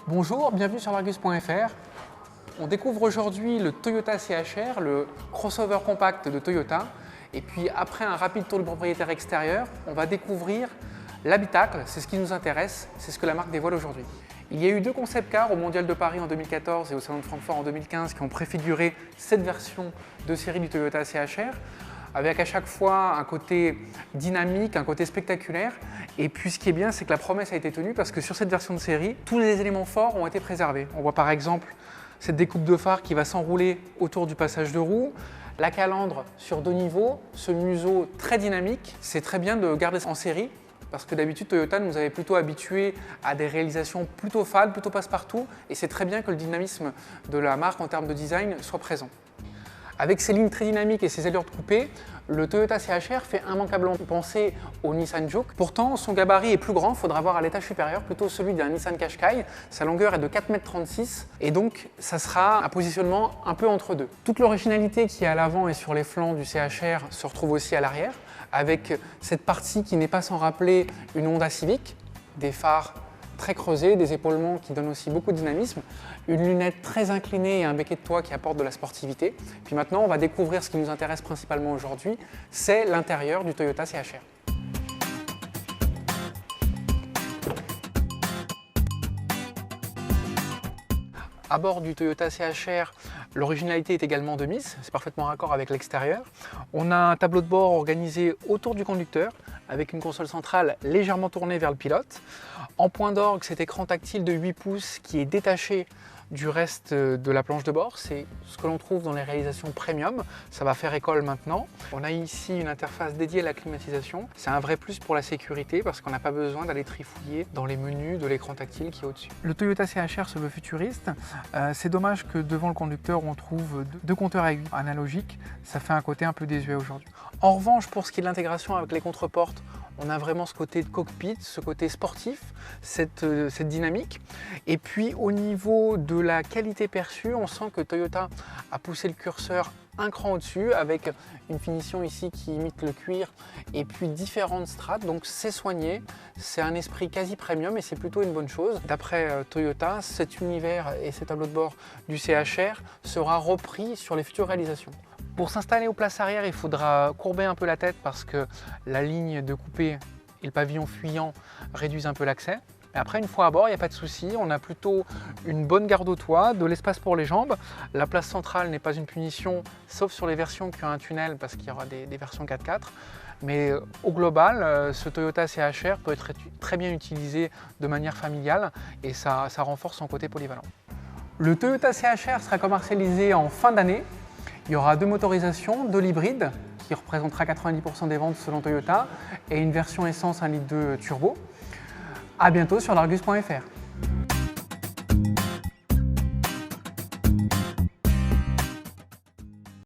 Bonjour, bienvenue sur l'Argus.fr. On découvre aujourd'hui le Toyota CHR, le crossover compact de Toyota. Et puis après un rapide tour du propriétaire extérieur, on va découvrir l'habitacle, c'est ce qui nous intéresse, c'est ce que la marque dévoile aujourd'hui. Il y a eu deux concept cars au Mondial de Paris en 2014 et au Salon de Francfort en 2015 qui ont préfiguré cette version de série du Toyota CHR, avec à chaque fois un côté dynamique, un côté spectaculaire. Et puis ce qui est bien, c'est que la promesse a été tenue parce que sur cette version de série, tous les éléments forts ont été préservés. On voit par exemple cette découpe de phare qui va s'enrouler autour du passage de roue, la calandre sur deux niveaux, ce museau très dynamique. C'est très bien de garder ça en série parce que d'habitude Toyota nous avait plutôt habitués à des réalisations plutôt fades, plutôt passe-partout, et c'est très bien que le dynamisme de la marque en termes de design soit présent. Avec ses lignes très dynamiques et ses allures de coupé, le Toyota CHR fait immanquablement penser au Nissan Juke. Pourtant, son gabarit est plus grand, il faudra voir à l'étage supérieur, plutôt celui d'un Nissan Qashqai. Sa longueur est de 4,36 m et donc ça sera un positionnement un peu entre deux. Toute l'originalité qui est à l'avant et sur les flancs du CHR se retrouve aussi à l'arrière, avec cette partie qui n'est pas sans rappeler une Honda Civic, des phares très creusés, des épaulements qui donnent aussi beaucoup de dynamisme, une lunette très inclinée et un becquet de toit qui apporte de la sportivité. Puis maintenant, on va découvrir ce qui nous intéresse principalement aujourd'hui, c'est l'intérieur du Toyota CHR. À bord du Toyota CHR, l'originalité est également de mise, c'est parfaitement raccord avec l'extérieur. On a un tableau de bord organisé autour du conducteur avec une console centrale légèrement tournée vers le pilote. En point d'orgue, cet écran tactile de 8 pouces qui est détaché du reste de la planche de bord. C'est ce que l'on trouve dans les réalisations premium. Ça va faire école maintenant. On a ici une interface dédiée à la climatisation. C'est un vrai plus pour la sécurité parce qu'on n'a pas besoin d'aller trifouiller dans les menus de l'écran tactile qui est au-dessus. Le Toyota CHR se veut futuriste. C'est dommage que devant le conducteur on trouve deux compteurs à aiguilles analogiques. Ça fait un côté un peu désuet aujourd'hui. En revanche, pour ce qui est de l'intégration avec les contreportes, on a vraiment ce côté de cockpit, ce côté sportif, cette dynamique. Et puis au niveau de la qualité perçue, on sent que Toyota a poussé le curseur un cran au-dessus avec une finition ici qui imite le cuir et puis différentes strates. Donc c'est soigné, c'est un esprit quasi premium et c'est plutôt une bonne chose. D'après Toyota, cet univers et ce tableau de bord du CHR sera repris sur les futures réalisations. Pour s'installer aux places arrière, il faudra courber un peu la tête parce que la ligne de coupé et le pavillon fuyant réduisent un peu l'accès. Mais après, une fois à bord, il n'y a pas de souci. On a plutôt une bonne garde au toit, de l'espace pour les jambes. La place centrale n'est pas une punition, sauf sur les versions qui ont un tunnel parce qu'il y aura des versions 4x4. Mais au global, ce Toyota CHR peut être très bien utilisé de manière familiale et ça renforce son côté polyvalent. Le Toyota CHR sera commercialisé en fin d'année. Il y aura deux motorisations, de l'hybride qui représentera 90% des ventes selon Toyota et une version essence 1,2 litre turbo. A bientôt sur l'Argus.fr.